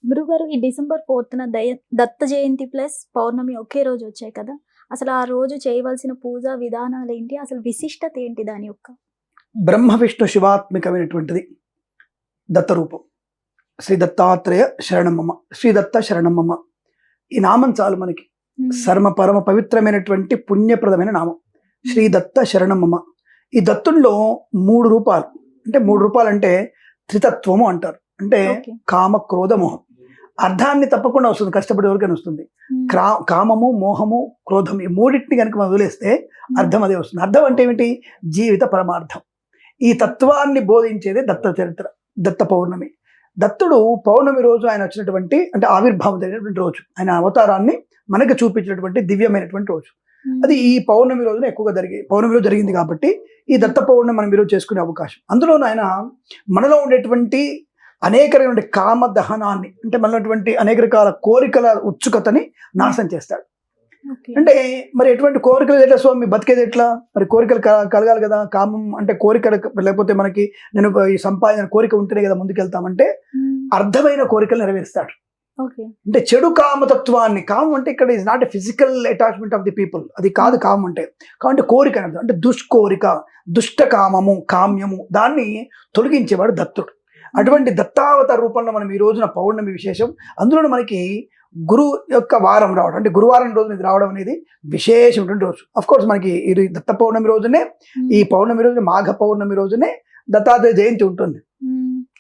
గురుగారు ఈ డిసెంబర్ 4న దత్త జయంతి ప్లస్ పౌర్ణమి ఒకే రోజు వచ్చాయి కదా! అసలు ఆ రోజు చేయవలసిన పూజా విధానాలేంటి? అసలు విశిష్టత ఏంటి దాని యొక్క? బ్రహ్మ విష్ణు శివాత్మికమైనటువంటిది దత్తరూపం. శ్రీ దత్తాత్రేయ శరణమమ్మ, శ్రీ దత్త శరణమమ్మ. ఈ నామం చాలు మనకి. సర్మ పరమ పవిత్రమైనటువంటి పుణ్యప్రదమైన నామం శ్రీ దత్త శరణమమ్మ. ఈ దత్తుల్లో 3 రూపాలు, అంటే 3 రూపాలు అంటే త్రితత్వము అంటారు. అంటే ఓకే. కామ క్రోధ మోహం. అర్థాన్ని తప్పకుండా వస్తుంది, కష్టపడే వరకైనా వస్తుంది. కామము, మోహము, క్రోధం, ఈ మూడింటిని కనుక మనం వదిలేస్తే అర్థం అదే వస్తుంది. అర్థం అంటే ఏమిటి? జీవిత పరమార్థం. ఈ తత్వాన్ని బోధించేదే దత్త చరిత్ర, దత్త పౌర్ణమి. దత్తుడు పౌర్ణమి రోజు ఆయన వచ్చినటువంటి, అంటే ఆవిర్భావం జరిగినటువంటి రోజు, ఆయన అవతారాన్ని మనకు చూపించినటువంటి దివ్యమైనటువంటి రోజు. అది ఈ పౌర్ణమి రోజున ఎక్కువగా పౌర్ణమి రోజు జరిగింది కాబట్టి ఈ దత్త పౌర్ణమి మనం ఈరోజు చేసుకునే అవకాశం. అందులో ఆయన మనలో ఉండేటువంటి అనేక రకమైన కామ దహనాన్ని, అంటే మనటువంటి అనేక రకాల కోరికల ఉత్సుకతని నాశనం చేస్తాడు. అంటే మరి ఎటువంటి కోరికలు ఎట్లా స్వామి బతికేది ఎట్లా? మరి కోరికలు కలగాలి కదా. కామం అంటే కోరిక, లేకపోతే మనకి నేను ఈ సంపాదన కోరిక ఉంటేనే కదా ముందుకెళ్తామంటే అర్థమైన కోరికలు నెరవేరుస్తాడు. అంటే చెడు కామతత్వాన్ని, కామం అంటే ఇక్కడ is not a physical attachment of the people, అది కాదు కామం అంటే. కాబట్టి కోరిక అర్థం అంటే దుష్కోరిక, దుష్ట కామము, కామ్యము, దాన్ని తొలగించేవాడు దత్తుడు. అటువంటి దత్తావతార రూపంలో మనం ఈ రోజున పౌర్ణమి విశేషం. అందులో మనకి గురు యొక్క వారం రావడం, అంటే గురువారం రోజున ఇది రావడం అనేది విశేషమైనటువంటి రోజు. అఫ్ కోర్స్ మనకి ఇది దత్త పౌర్ణమి రోజునే, ఈ పౌర్ణమి రోజున మాఘ పౌర్ణమి రోజునే దత్తాత్రేయ జయంతి ఉంటుంది.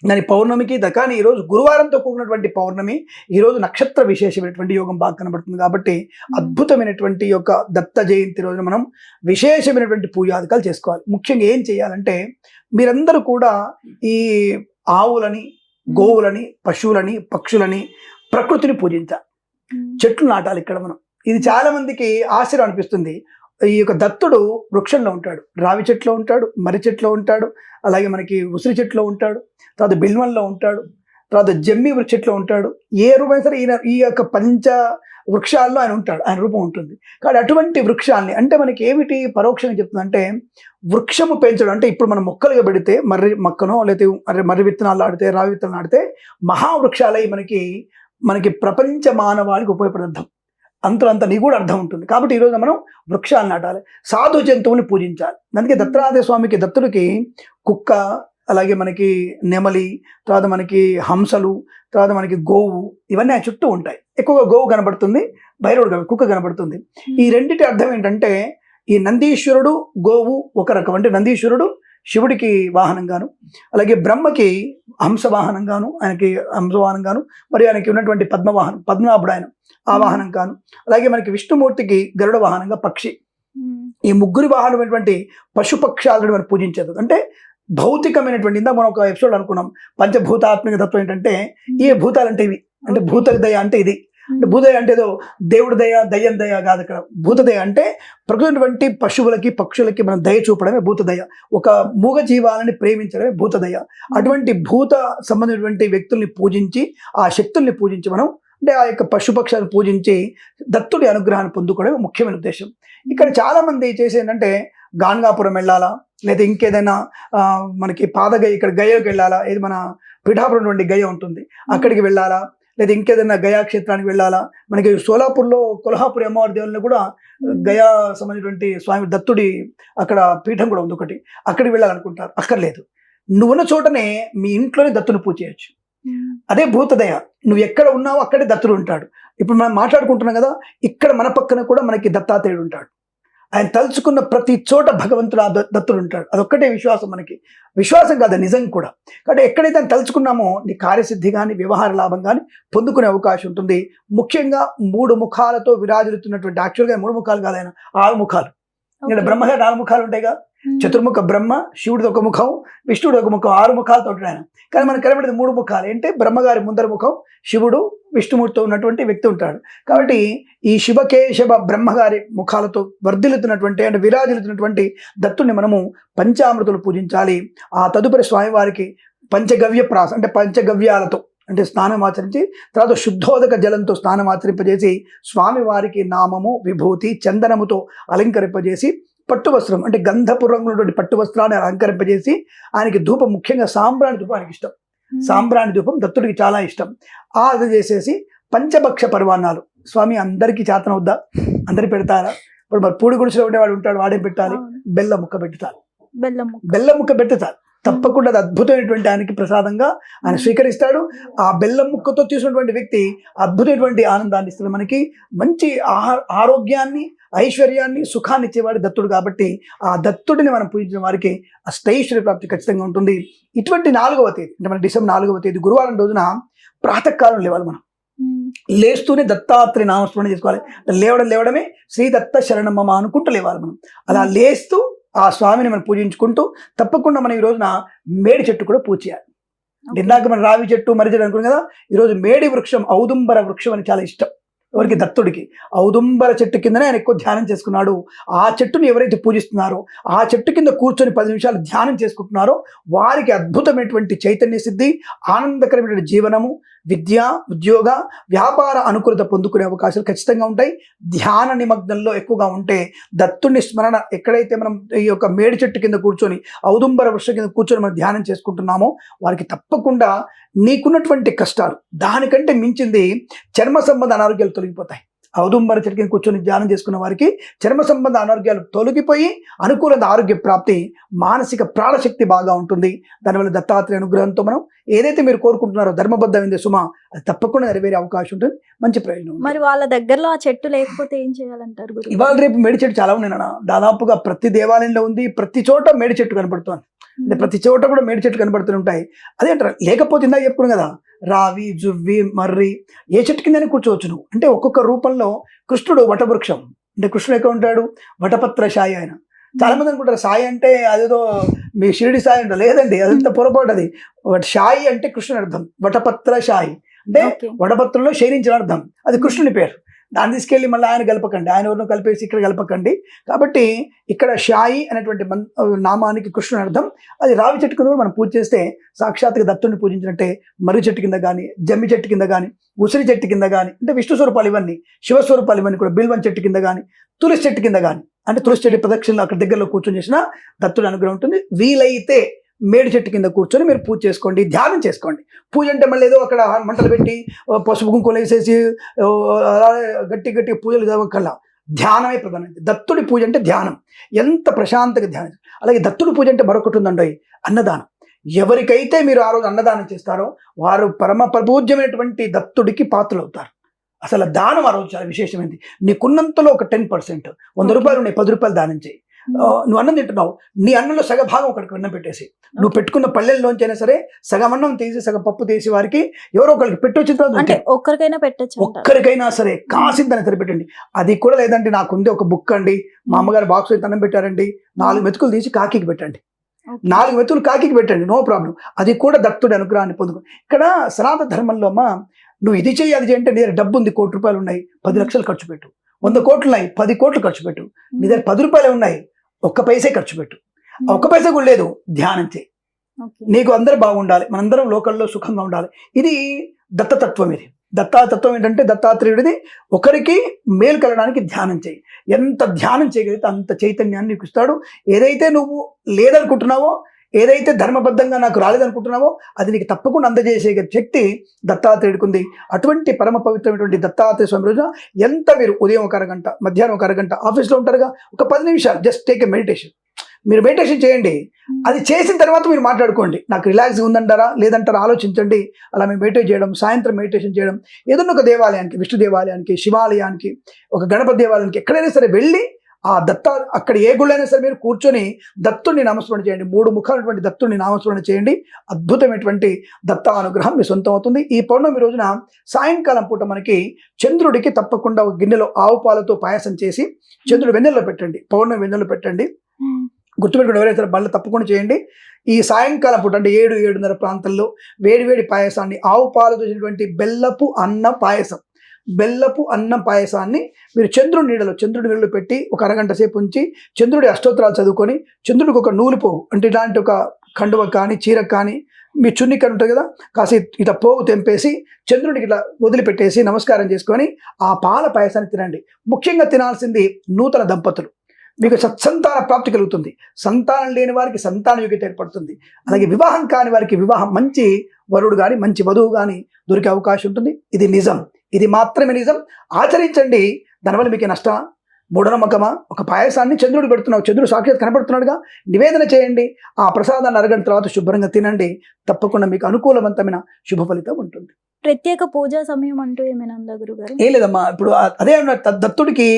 దాని పౌర్ణమికి కానీ ఈరోజు గురువారంతో కూడినటువంటి పౌర్ణమి, ఈరోజు నక్షత్ర విశేషమైనటువంటి యోగం బాగా కనబడుతుంది. కాబట్టి అద్భుతమైనటువంటి యొక్క దత్త జయంతి రోజున మనం విశేషమైనటువంటి పూజాధికాలు చేసుకోవాలి. ముఖ్యంగా ఏం చేయాలంటే మీరందరూ కూడా ఈ ఆవులని, గోవులని, పశువులని, పక్షులని, ప్రకృతిని పూజించాలి. చెట్లు నాటాలి. ఇక్కడ మనం ఇది చాలా మందికి ఆశ్చర్యం అనిపిస్తుంది. ఈ యొక్క దత్తుడు వృక్షంలో ఉంటాడు, రావి చెట్లో ఉంటాడు, మర్రి చెట్లో ఉంటాడు, అలాగే మనకి ఉసిరి చెట్లో ఉంటాడు, తర్వాత బిల్వంలో ఉంటాడు, తర్వాత జమ్మి చెట్లో ఉంటాడు. ఏ రూపం సరే ఈ యొక్క పంచ వృక్షాల్లో ఆయన ఉంటాడు, ఆయన రూపం ఉంటుంది. కాబట్టి అటువంటి వృక్షాన్ని, అంటే మనకి ఏమిటి పరోక్షంగా చెప్తుందంటే వృక్షము పెంచడం. అంటే ఇప్పుడు మనం మొక్కలుగా పెడితే మర్రి మొక్కనో లేకపోతే మర్రి విత్తనాలు ఆడితే, రావి విత్తనాలు ఆడితే మహావృక్షాలై మనకి ప్రపంచ మానవాళికి ఉపయోగపడే అర్థం అంత నిగూఢ అర్థం ఉంటుంది. కాబట్టి ఈరోజు మనం వృక్షాలు నాటాలి, సాధు జంతువుని పూజించాలి. అందుకే దత్తాత్రేయ స్వామికి, దత్తుడికి కుక్క, అలాగే మనకి నెమలి, తర్వాత మనకి హంసలు, తర్వాత మనకి గోవు, ఇవన్నీ ఆ చుట్టూ ఉంటాయి. ఎక్కువగా గోవు కనబడుతుంది, భైరవుడు కుక్క కనబడుతుంది. ఈ రెండిటి అర్థం ఏంటంటే ఈ నందీశ్వరుడు, గోవు ఒక రకం. అంటే నందీశ్వరుడు శివుడికి వాహనంగాను, అలాగే బ్రహ్మకి హంస వాహనంగాను, ఆయనకి హంస వాహనంగాను, మరియు ఆయనకి ఉన్నటువంటి పద్మవాహనం, పద్మనాభుడు ఆయన ఆ వాహనం కాను, అలాగే మనకి విష్ణుమూర్తికి గరుడ వాహనంగా పక్షి. ఈ ముగ్గురి వాహనమైనటువంటి పశుపక్షాలను మనం పూజించేది. అంటే భౌతికమైనటువంటి, ఇందా మనం ఒక ఎపిసోడ్ అనుకున్నాం, పంచభూతాత్మిక తత్వం ఏంటంటే ఏ భూతాలు అంటే ఇవి, అంటే భూత దయ అంటే ఇది. అంటే భూదయ అంటే ఏదో దేవుడి దయ, దయ్యం దయ కాదు. ఇక్కడ భూతదయ అంటే ప్రకృతి పశువులకి, పక్షులకి మనం దయ చూపడమే భూతదయ. ఒక మూగ జీవాలని ప్రేమించడమే భూతదయ. అటువంటి భూత సంబంధించినటువంటి వ్యక్తుల్ని పూజించి, ఆ శక్తుల్ని పూజించి మనం, అంటే ఆ యొక్క పశుపక్షాలను పూజించి దత్తుడి అనుగ్రహాన్ని పొందుకోవడమే ముఖ్యమైన ఉద్దేశం. ఇక్కడ చాలా మంది చేసేంటంటే గాన్గాపురం వెళ్ళాలా, లేదా ఇంకేదైనా మనకి పాదగయ, ఇక్కడ గయకి వెళ్ళాలా, ఏది మన పిఠాపురం నుండి గయ ఉంటుంది, అక్కడికి వెళ్ళాలా, లేదా ఇంకేదైనా గయా క్షేత్రానికి వెళ్ళాలా. మనకి సోలాపూర్లో కొల్హాపూర్ అమ్మవారి దేవుళ్ళు కూడా గయా సంబంధించినటువంటి స్వామి దత్తుడి అక్కడ పీఠం కూడా ఉంది ఒకటి, అక్కడికి వెళ్ళాలనుకుంటారు. అక్కర్లేదు, నువ్వున్న చోటనే మీ ఇంట్లోనే దత్తుని పూజ చేయొచ్చు. అదే భూతదయ. నువ్వు ఎక్కడ ఉన్నావో అక్కడే దత్తుడు ఉంటాడు. ఇప్పుడు మనం మాట్లాడుకుంటున్నాం కదా, ఇక్కడ మన పక్కన కూడా మనకి దత్తాత్రేయుడు ఉంటాడు. ఆయన తలుచుకున్న ప్రతి చోట భగవంతుడు, ఆ దత్తుడు ఉంటాడు. అదొక్కటే విశ్వాసం, మనకి విశ్వాసం కాదు, నిజం కూడా. కాబట్టి ఎక్కడైతే ఆయన తలుచుకున్నామో నీ కార్యసిద్ధి కానీ, వ్యవహార లాభం కానీ పొందుకునే అవకాశం ఉంటుంది. ముఖ్యంగా 3 ముఖాలతో విరాజిల్లుతున్నటువంటి, యాక్చువల్గా 3 ముఖాలు కాదు, ఆయన 6 ముఖాలు. ఇక్కడ బ్రహ్మగారు 4 ముఖాలు ఉంటాయిగా, చతుర్ముఖ బ్రహ్మ, శివుడిది ఒక ముఖం, విష్ణుడు ఒక ముఖం, 6 ముఖాలతో ఉంటాడు ఆయన. కానీ మనకు కనబడేది 3 ముఖాలు. అంటే బ్రహ్మగారి ముందర ముఖం, శివుడు విష్ణుమూర్తితో ఉన్నటువంటి వ్యక్తి ఉంటాడు. కాబట్టి ఈ శివకేశవ బ్రహ్మగారి ముఖాలతో వర్ధిల్లుతున్నటువంటి, అంటే విరాజిల్లుతున్నటువంటి దత్తుడిని మనము పంచామృతులు పూజించాలి. ఆ తదుపరి స్వామివారికి పంచగవ్య ప్రాస, అంటే పంచగవ్యాలతో, అంటే స్నానం ఆచరించి, తర్వాత శుద్ధోదక జలంతో స్నానం ఆచరింపజేసి స్వామివారికి నామము, విభూతి, చందనముతో అలంకరింపజేసి, పట్టు వస్త్రం, అంటే గంధపు రంగునటువంటి పట్టు వస్త్రాన్ని అలంకరింపజేసి, ఆయనకి ధూపం, ముఖ్యంగా సాంబ్రాణి ధూపం ఆయనకి ఇష్టం. సాంబ్రాణి ధూపం దత్తుడికి చాలా ఇష్టం. అది చేసేసి పంచభక్ష పర్వాణాలు స్వామి అందరికీ చేతనవుద్దా, అందరికి పెడతారా? ఇప్పుడు మరి పూడి గుడిసెలో ఉండేవాడు ఉంటాడు, వాడే పెట్టాలి. బెల్లం ముక్క పెడతారు, బెల్లం ముక్క పెడతారు. తప్పకుండా అది అద్భుతమైనటువంటి ఆయనకి ప్రసాదంగా ఆయన స్వీకరిస్తాడు. ఆ బెల్లం ముక్కతో తీసుకున్నటువంటి వ్యక్తి అద్భుతమైనటువంటి ఆనందాన్ని ఇస్తాడు. మనకి మంచి ఆరోగ్యాన్ని, ఐశ్వర్యాన్ని, సుఖాన్ని ఇచ్చేవాడు దత్తుడు. కాబట్టి ఆ దత్తుడిని మనం పూజించిన వారికి అష్టైశ్వర్య ప్రాప్తి ఖచ్చితంగా ఉంటుంది. ఇటువంటి 4వ తేదీ అంటే మన డిసెంబర్ 4వ తేదీ గురువారం రోజున ప్రాతకాలం లేవాలి. మనం లేస్తూనే దత్తాత్రేయ నామస్మరణ చేసుకోవాలి. లేవడమే శ్రీ దత్త శరణమ్మ అనుకుంటూ లేవాలి మనం. అలా లేస్తూ ఆ స్వామిని మనం పూజించుకుంటూ తప్పకుండా మనం ఈ రోజున మేడి చెట్టు కూడా పూజ చేయాలి. ఇందాక మనం రావి చెట్టు, మర్రి చెట్టు అనుకున్నాం కదా, ఈరోజు మేడి వృక్షం, ఔదుంబర వృక్షం అని చాలా ఇష్టం ఎవరికి? దత్తుడికి. ఔదుంబర చెట్టు కిందనే ఆయన ఎక్కువ ధ్యానం చేసుకున్నాడు. ఆ చెట్టుని ఎవరైతే పూజిస్తున్నారో, ఆ చెట్టు కింద కూర్చొని 10 నిమిషాలు ధ్యానం చేసుకుంటున్నారో వారికి అద్భుతమైనటువంటి చైతన్య సిద్ధి, ఆనందకరమైనటువంటి జీవనము, విద్య, ఉద్యోగ, వ్యాపార అనుకూలత పొందుకునే అవకాశాలు ఖచ్చితంగా ఉంటాయి. ధ్యాన నిమగ్నంలో ఎక్కువగా ఉంటే దత్తుని స్మరణ, ఎక్కడైతే మనం ఈ యొక్క మేడి చెట్టు కింద కూర్చొని, ఔదుంబర వృక్షం కింద కూర్చొని మనం ధ్యానం చేసుకుంటున్నామో వారికి తప్పకుండా నీకున్నటువంటి కష్టాలు, దానికంటే మించింది చర్మ సంబంధ అనారోగ్యాలు తొలగిపోతాయి. ఔదుంబర చెట్టు కింద కూర్చొని ధ్యానం చేసుకున్న వారికి చర్మ సంబంధ అనారోగ్యాలు తొలగిపోయి అనుకూల ఆరోగ్య ప్రాప్తి, మానసిక ప్రాణశక్తి బాగా ఉంటుంది. దానివల్ల దత్తాత్రేయ అనుగ్రహంతో మనం ఏదైతే మీరు కోరుకుంటున్నారో ధర్మబద్ధమైంది సుమ, అది తప్పకుండా నెరవేరే అవకాశం ఉంటుంది. మంచి ప్రయోజనం. మరి వాళ్ళ దగ్గరలో ఆ చెట్టు లేకపోతే ఏం చేయాలంటారు గురు? ఇవాళ రేపు మేడి చెట్టు చాలా ఉన్నాయి నాన్న. దాదాపుగా ప్రతి దేవాలయంలో ఉంది, ప్రతి చోట మేడి చెట్టు కనపడుతుంది. అంటే ప్రతి చోట కూడా మేడి చెట్టు కనబడుతుంటాయి. అదే అంటారు. లేకపోతే ఇందాక చెప్పుకున్నాం కదా, రావి, జువ్వి, మర్రి, ఏ చెట్టు కిందనే కూర్చోవచ్చు నువ్వు. అంటే ఒక్కొక్క రూపంలో కృష్ణుడు వటవృక్షం. అంటే కృష్ణుడు ఎక్కడ ఉంటాడు? వటపత్ర సాయి. ఆయన చాలా మంది అనుకుంటారు సాయి అంటే అదేదో మీ షిరిడి సాయి అంటారు. లేదండి, అదంతా పొరపాటు. అది సాయి అంటే కృష్ణుని అర్థం. వటపత్ర సాయి అంటే వటపత్రంలో శయనించిన అర్థం. అది కృష్ణుని పేరు. దాన్ని తీసుకెళ్ళి మళ్ళీ ఆయన కలపకండి, ఆయన ఎవరినో కలిపేసి ఇక్కడ కలపకండి. కాబట్టి ఇక్కడ షాయి అనేటువంటి నామానికి కృష్ణుని అర్థం. అది రావి చెట్టు కింద మనం పూజ చేస్తే సాక్షాత్తుగా దత్తుడిని పూజించినట్టే. మర్రి చెట్టు కింద కానీ, జమ్మి చెట్టు కింద కానీ, ఉసిరి చెట్టు కింద కానీ, అంటే విష్ణు స్వరూపాలు ఇవన్నీ, శివస్వరూపాలు ఇవన్నీ కూడా, బిల్వం చెట్టు కింద కానీ, తులసి చెట్టు కింద కానీ, అంటే తులసి చెట్టు ప్రదక్షిణలో అక్కడ దగ్గరలో కూర్చొని చేసిన దత్తుడి అనుగ్రహం ఉంటుంది. వీలైతే మేడి చెట్టు కింద కూర్చొని మీరు పూజ చేసుకోండి, ధ్యానం చేసుకోండి. పూజ అంటే మళ్ళీ ఏదో అక్కడ మంటలు పెట్టి పసుపు కుంకుమలు వేసేసి గట్టి గట్టి పూజలు చదవకల్లా ధ్యానమే ప్రధానమైంది. దత్తుడి పూజ అంటే ధ్యానం. ఎంత ప్రశాంతంగా ధ్యానం. అలాగే దత్తుడి పూజ అంటే మరొకటి ఉందండి, అన్నదానం. ఎవరికైతే మీరు ఆ రోజు అన్నదానం చేస్తారో వారు పరమ ప్రపూజ్యమైనటువంటి దత్తుడికి పాత్రలు అవుతారు. అసలు దానం ఆ రోజు చాలా విశేషమైంది. నీకున్నంతలో ఒక 10%, 100 రూపాయలు ఉన్నాయి, 10 రూపాయలు దానం చేయి. నువ్వు అన్నం తింటున్నావు, నీ అన్నంలో సగ భాగం ఒకరికి అన్నం పెట్టేసి, నువ్వు పెట్టుకున్న పల్లెల్లోంచి అయినా సరే సగం అన్నం తీసి సగం పప్పు తీసి వారికి ఎవరో ఒకరికి పెట్టొచ్చిన తర్వాత ఒక్కరికైనా సరే కాసిందని సరే పెట్టండి. అది కూడా లేదండి నాకుంది ఒక బుక్ అండి, మా అమ్మగారు బాక్స్ అయితే అన్నం పెట్టారండి, 4 మెతుకులు తీసి కాకికి పెట్టండి, 4 మెతుకులు కాకికి పెట్టండి, నో ప్రాబ్లం. అది కూడా దత్తుడి అనుగ్రహాన్ని పొందుకో. ఇక్కడ సనాతన ధర్మంలో అమ్మ, నువ్వు ఇది చేయి అది చేయంటే నీ దగ్గర డబ్బు ఉంది, 1 కోటి రూపాయలు ఉన్నాయి, 10 లక్షలు ఖర్చు పెట్టు. 100 కోట్లు ఉన్నాయి, 10 కోట్లు ఖర్చు పెట్టు. నీ దగ్గర 10 రూపాయలు ఉన్నాయి, 1 పైసే ఖర్చు పెట్టు. 1 పైసే కూడా లేదు, ధ్యానం చేయి. నీకు అందరూ బాగుండాలి, మనందరం లోకల్లో సుఖంగా ఉండాలి. ఇది దత్తతత్వం. ఇది దత్తాతత్వం ఏంటంటే దత్తాత్రేయుడిది ఒకరికి మేలు కలగడానికి ధ్యానం చేయి. ఎంత ధ్యానం చేయగలిగితే అంత చైతన్యాన్ని నీకు ఇస్తాడు. ఏదైతే నువ్వు లేదనుకుంటున్నావో, ఏదైతే ధర్మబద్ధంగా నాకు రాలేదనుకుంటున్నావో అది నీకు తప్పకుండా అందజేసే శక్తి దత్తాత్రేయుడికి ఉంది. అటువంటి పరమ పవిత్రమైనటువంటి దత్తాత్రేయ స్వామి రోజున ఎంత మీరు ఉదయం 1 అరగంట, మధ్యాహ్నం 1 అరగంట, ఆఫీస్లో ఉంటారుగా ఒక 10 నిమిషాలు జస్ట్ టేక్ ఎ మెడిటేషన్. మీరు మెడిటేషన్ చేయండి. అది చేసిన తర్వాత మీరు మాట్లాడుకోండి, నాకు రిలాక్స్గా ఉందంటారా లేదంటారా ఆలోచించండి. అలా మేము మెడిటేట్ చేయడం, సాయంత్రం మెడిటేషన్ చేయడం, ఏదన్నా ఒక దేవాలయానికి, విష్ణు దేవాలయానికి, శివాలయానికి, ఒక గణపతి దేవాలయానికి ఎక్కడైనా సరే వెళ్ళి ఆ అక్కడ ఏ గుళ్ళైనా సరే మీరు కూర్చొని దత్తుడిని నామస్మరణ చేయండి. 3 ముఖాలైనటువంటి దత్తుడిని నామస్మరణ చేయండి. అద్భుతమైనటువంటి దత్త అనుగ్రహం మీ సొంతం అవుతుంది. ఈ పౌర్ణమి రోజున సాయంకాలం పూట మనకి చంద్రుడికి తప్పకుండా ఒక గిన్నెలో ఆవు పాలతో పాయసం చేసి చంద్రుడి వెన్నెల్లో పెట్టండి, పౌర్ణమి వెన్నెల్లో పెట్టండి. గుర్తుపెట్టుకుని ఎవరైతే బల్ల తప్పకుండా చేయండి. ఈ సాయంకాలం పూట అంటే 7-7:30 ప్రాంతంలో వేడివేడి పాయసాన్ని, ఆవు పాలతో చేసినటువంటి బెల్లపు అన్నం పాయసాన్ని మీరు చంద్రుడి నీడలో పెట్టి ఒక అరగంట సేపు ఉంచి చంద్రుడి అష్టోత్తరాలు చదువుకొని, చంద్రుడికి ఒక నూలు పోగు అంటే ఇలాంటి ఒక కండువ కానీ చీర కానీ మీ చున్నిక ఉంటుంది కదా, కాసి ఇట్లా పోగు తెంపేసి చంద్రుడికి ఇట్లా వదిలిపెట్టేసి నమస్కారం చేసుకొని ఆ పాల పాయసాన్ని తినండి. ముఖ్యంగా తినాల్సింది నూతన దంపతులు. మీకు సత్సంతాన ప్రాప్తి కలుగుతుంది. సంతానం లేని వారికి సంతాన యోగ్యత ఏర్పడుతుంది. అలాగే వివాహం కాని వారికి వివాహం, మంచి వరుడు కానీ మంచి వధువు కానీ దొరికే అవకాశం ఉంటుంది. ఇది నిజం, ఇది మాత్రమే నిజం. ఆచరించండి. దానివల్ల మీకు నష్టమా, మూఢనమ్మకమా? ఒక పాయసాన్ని చంద్రుడు పెడుతున్నావు, చంద్రుడు సాక్షాత్ కనపడుతున్నాడుగా, నివేదన చేయండి. ఆ ప్రసాదాన్ని అరగంట తర్వాత శుభ్రంగా తినండి. తప్పకుండా మీకు అనుకూలవంతమైన శుభ ఫలితం ఉంటుంది. ప్రత్యేక పూజా సమయం అంటూ ఏమైనా ఉందా గురుగారు? ఏం లేదమ్మా, ఇప్పుడు అదే అన్నట్టు దత్తుడికి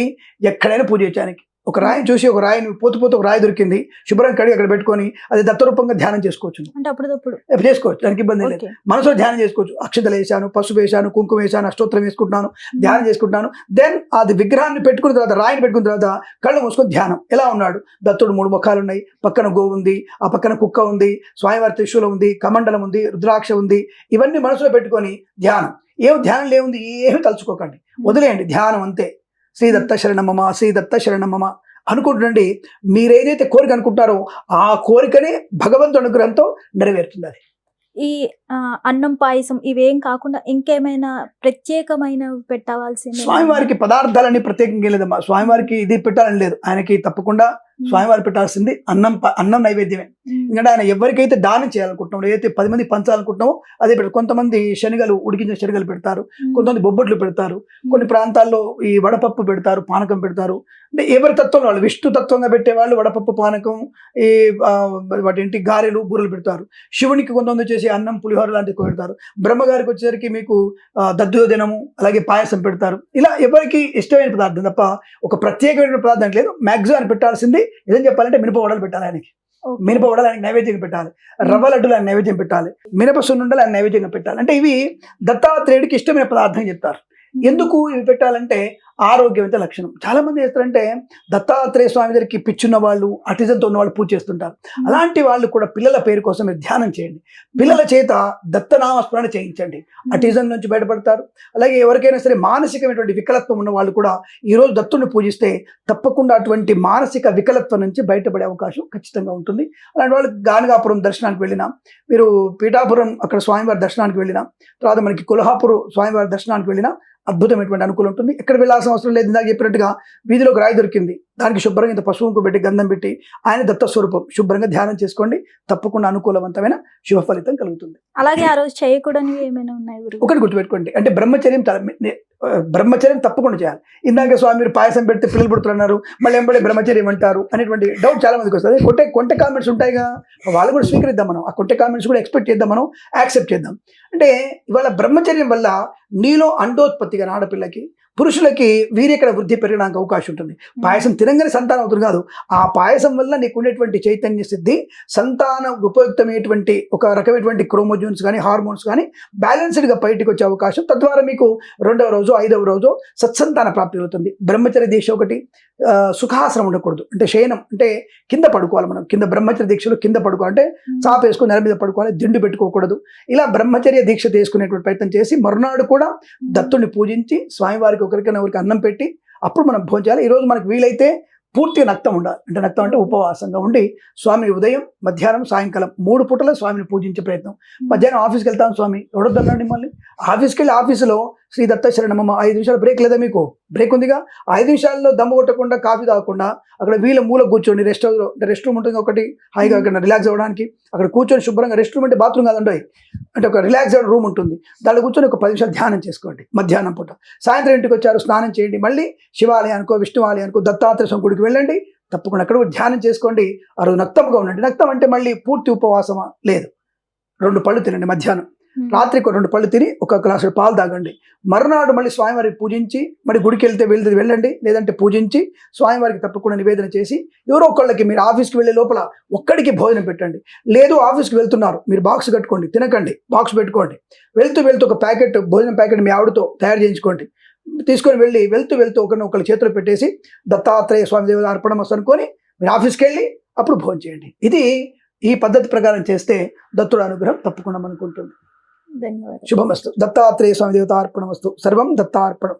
ఎక్కడైనా పూజ చేయడానికి ఒక రాయిని చూసి, ఒక రాయిని పోతూ ఒక రాయి దొరికింది, శుభ్రం కడిగి అక్కడ పెట్టుకొని అది దత్తరూపంగా ధ్యానం చేసుకోవచ్చు. అంటే అప్పుడప్పుడు చేసుకోవచ్చు, దానికి ఇబ్బంది లేదు. మనసులో ధ్యానం చేసుకోవచ్చు. అక్షతలు వేసాను, పసుపు వేసాను, కుంకుమ వేసాను, అష్టోత్తరం వేసుకుంటున్నాను, ధ్యానం చేసుకుంటున్నాను. దెన్ అది విగ్రహాన్ని పెట్టుకున్న తర్వాత, రాయిని పెట్టుకున్న తర్వాత కళ్ళు మూసుకొని ధ్యానం. ఎలా ఉన్నాడు దత్తుడు? 3 ముఖాలు ఉన్నాయి, పక్కన గోవు ఉంది, ఆ పక్కన కుక్క ఉంది, స్వామివారి త్రిశూలం ఉంది, కమండలం ఉంది, రుద్రాక్ష ఉంది. ఇవన్నీ మనసులో పెట్టుకొని ధ్యానం. ధ్యానం లేవుంది, ఏమి తలుచుకోకండి, వదిలేయండి. ధ్యానం అంతే. శ్రీ దత్త శరణమమ, శ్రీ దత్త శరణమమ అనుకుంటుండండి. మీరేదైతే కోరిక అనుకుంటారో ఆ కోరికనే భగవంతుడి అనుగ్రహంతో నెరవేరుతుంది. అది ఈ అన్నం, పాయసం ఇవేం కాకుండా ఇంకేమైనా ప్రత్యేకమైన పెట్టవలసింది? స్వామివారికి పదార్థాలన్నీ ప్రత్యేకంగా లేదమ్మా. స్వామివారికి ఇది పెట్టాలని లేదు. ఆయనకి తప్పకుండా స్వామివారి పెట్టాల్సింది అన్నం నైవేద్యమే. ఎందుకంటే ఆయన ఎవరికైతే దానం చేయాలనుకుంటున్నామో, ఏదైతే 10 మంది పంచాలనుకుంటున్నామో అదే పెడతారు. కొంతమంది శనగలు, ఉడికించిన శనగలు పెడతారు, కొంతమంది బొబ్బట్లు పెడతారు, కొన్ని ప్రాంతాల్లో ఈ వడపప్పు పెడతారు, పానకం పెడతారు. అంటే ఎవరి తత్వం వాళ్ళు, విష్ణు తత్వంగా పెట్టే వాళ్ళు వడపప్పు, పానకం, ఈ వాటి గారెలు, బూరెలు పెడతారు. శివునికి కొంతమంది వచ్చేసి అన్నం, పులిహోర లాంటివి పెడతారు. బ్రహ్మగారికి వచ్చేసరికి మీకు దద్దోజనము, అలాగే పాయసం పెడతారు. ఇలా ఎవరికి ఇష్టమైన పదార్థం తప్ప ఒక ప్రత్యేకమైన పదార్థం లేదు. మ్యాక్సిమం అని పెట్టాల్సింది ఏం చెప్పాలంటే మినప వడలు పెట్టాలి ఆయనకి. మినప వడలు ఆయనకి నైవేద్యంగా పెట్టాలి. రవ్వ లడ్డులు ఆయన నైవేద్యం పెట్టాలి. మినప సున్నుండలు ఆయన నైవేద్యంగా పెట్టాలి. అంటే ఇవి దత్తాత్రేయుడికి ఇష్టమైన పదార్థం చెప్తారు. ఎందుకు ఇవి పెట్టాలంటే ఆరోగ్యవంత లక్షణం. చాలా మంది చేస్తారంటే దత్తాత్రేయ స్వామి దగ్గరికి పిచ్చున్న వాళ్ళు, అటిజంతో ఉన్న వాళ్ళు పూజ చేస్తుంటారు. అలాంటి వాళ్ళు కూడా పిల్లల పేరు కోసం మీరు ధ్యానం చేయండి. పిల్లల చేత దత్తనామస్మరణ చేయించండి. అటిజం నుంచి బయటపడతారు. అలాగే ఎవరికైనా సరే మానసికమైనటువంటి వికలత్వం ఉన్న వాళ్ళు కూడా ఈరోజు దత్తుని పూజిస్తే తప్పకుండా అటువంటి మానసిక వికలత్వం నుంచి బయటపడే అవకాశం ఖచ్చితంగా ఉంటుంది. అలాంటి వాళ్ళు గానగాపురం దర్శనానికి వెళ్ళినా, మీరు పీఠాపురం అక్కడ స్వామివారి దర్శనానికి వెళ్ళినా, తర్వాత మనకి కొల్హాపూర్ స్వామివారి దర్శనానికి వెళ్ళినా అద్భుతమైనటువంటి అనుకూలం ఉంటుంది. ఎక్కడ వెళ్ళాల్సిన అవసరం లేదు. ఇందాక చెప్పినట్టుగా వీధిలో ఒక రాయి దొరికింది, దానికి శుభ్రంగా ఇంత పసుపు పెట్టి, గంధం పెట్టి, ఆయన దత్త స్వరూపం శుభ్రంగా ధ్యానం చేసుకోండి. తప్పకుండా అనుకూలవంతమైన శుభ ఫలితం కలుగుతుంది. అలాగే ఆ రోజు చేయకూడనివి ఏమైనా ఉన్నాయి? ఒకటి గుర్తుపెట్టుకోండి, అంటే బ్రహ్మచర్యం తప్పకుండా చేయాలి. ఇందాక స్వామి మీరు పాయసం పెడితే పిల్లలు పుడుతున్నారు, మళ్ళీ ఎంబడే బ్రహ్మచర్యం అంటారు అనేటువంటి డౌట్ చాలా మందికి వస్తుంది. కొంటే కామెంట్స్ ఉంటాయిగా, వాళ్ళు కూడా స్వీకరిద్దాం మనం. ఆ కొంటే కామెంట్స్ కూడా ఎక్స్పెక్ట్ చేద్దాం, మనం యాక్సెప్ట్ చేద్దాం. అంటే ఇవాళ బ్రహ్మచర్యం వల్ల నీలో అండోత్పత్తిగా ఆడపిల్లకి, పురుషులకి వీరెక్కడ వృద్ధి పెరగడానికి అవకాశం ఉంటుంది. పాయసం తినంగానే సంతానం అవుతుంది కాదు, ఆ పాయసం వల్ల నీకు ఉండేటువంటి చైతన్య సిద్ధి, సంతాన ఉపయుక్తమైనటువంటి ఒక రకమైనటువంటి క్రోమోజోన్స్ కానీ హార్మోన్స్ కానీ బ్యాలెన్స్డ్గా బయటికి వచ్చే అవకాశం. తద్వారా మీకు 2వ రోజు 5వ రోజు సత్సంతాన ప్రాప్తి అవుతుంది. బ్రహ్మచర్య దీక్ష ఒకటి. సుఖాసనం ఉండకూడదు, అంటే శయనం అంటే కింద పడుకోవాలి. మనం కింద బ్రహ్మచర్య దీక్షలో కింద పడుకోవాలంటే చాప వేసుకొని నెల మీద పడుకోవాలి, దిండు పెట్టుకోకూడదు. ఇలా బ్రహ్మచర్య దీక్ష తీసుకునేటువంటి ప్రయత్నం చేసి మరునాడు కూడా దత్తుని పూజించి స్వామివారికి ఒకరికైనా అన్నం పెట్టి అప్పుడు మనం భోజనం చేయాలి. ఈరోజు మనకు వీలైతే పూర్తిగా నక్తం ఉండాలి. అంటే నక్తం అంటే ఉపవాసంగా ఉండి స్వామిని ఉదయం, మధ్యాహ్నం, సాయంకాలం 3 పూటలు స్వామిని పూజించే ప్రయత్నం. మధ్యాహ్నం ఆఫీస్కి వెళ్తాను స్వామి, ఎవడొద్దన్నాడు మళ్ళీ? ఆఫీస్కి వెళ్ళి ఆఫీసులో శ్రీ దత్త శరణమమ్మ 5 నిమిషాలు బ్రేక్ లేదా మీకు? బ్రేక్ ఉందిగా. 5 నిమిషాల్లో దమ్ము కొట్టకుండా, కాఫీ తాగకుండా అక్కడ వీళ్ళ మూల కూర్చోండి. రెస్ట్ రూమ్ ఉంటుంది ఒకటి, హాయిగా అక్కడ రిలాక్స్ అవ్వడానికి. అక్కడ కూర్చొని శుభ్రంగా, రెస్ట్ రూమ్ అంటే బాత్రూమ్ కాదండి, అంటే ఒక రిలాక్స్ అవ్వడం రూమ్ ఉంటుంది. దాంట్లో కూర్చొని ఒక 10 నిమిషాలు ధ్యానం చేసుకోండి మధ్యాహ్నం పూట. సాయంత్రం ఇంటికి వచ్చారు, స్నానం చేయండి, మళ్ళీ శివాలయానికో, విష్ణువాలయానికో, దత్తాత్రేయ స్వామి గుడికి వెళ్ళండి. తప్పకుండా అక్కడ ధ్యానం చేసుకోండి. ఆ రోజు నక్తంగా ఉండండి. నక్తం అంటే మళ్ళీ పూర్తి ఉపవాసమా? లేదు. 2 పళ్ళు తినండి మధ్యాహ్నం. రాత్రికి 2 పళ్ళు తిని 1 గ్లాసు పాలు తాగండి. మరునాడు మళ్ళీ స్వామివారికి పూజించి, మరి గుడికి వెళ్ళండి, లేదంటే పూజించి స్వామివారికి తప్పకుండా నివేదన చేసి, ఎవరో ఒకళ్ళకి మీరు ఆఫీస్కి వెళ్ళే లోపల ఒక్కడికి భోజనం పెట్టండి. లేదు ఆఫీస్కి వెళ్తున్నారు, మీరు బాక్స్ కట్టుకోండి, తినకండి, బాక్స్ పెట్టుకోండి. వెళ్తూ ఒక ప్యాకెట్, భోజనం ప్యాకెట్ మీ ఆవిడతో తయారు చేయించుకోండి. తీసుకొని వెళ్తూ ఒకళ్ళ చేతిలో పెట్టేసి దత్తాత్రేయ స్వామి దేవత అర్పణమస్తు అనుకొని మీరు ఆఫీస్కి వెళ్ళి అప్పుడు భోజనం చేయండి. ఇది ఈ పద్ధతి ప్రకారం చేస్తే దత్తుడు అనుగ్రహం తప్పకుండా మనకు ఉంటుంది. ధన్యవాదాలు. శుభమస్తు. దత్తాత్రేయ స్వామి దేవత అర్పణమస్తు. సర్వం దత్తార్పణం.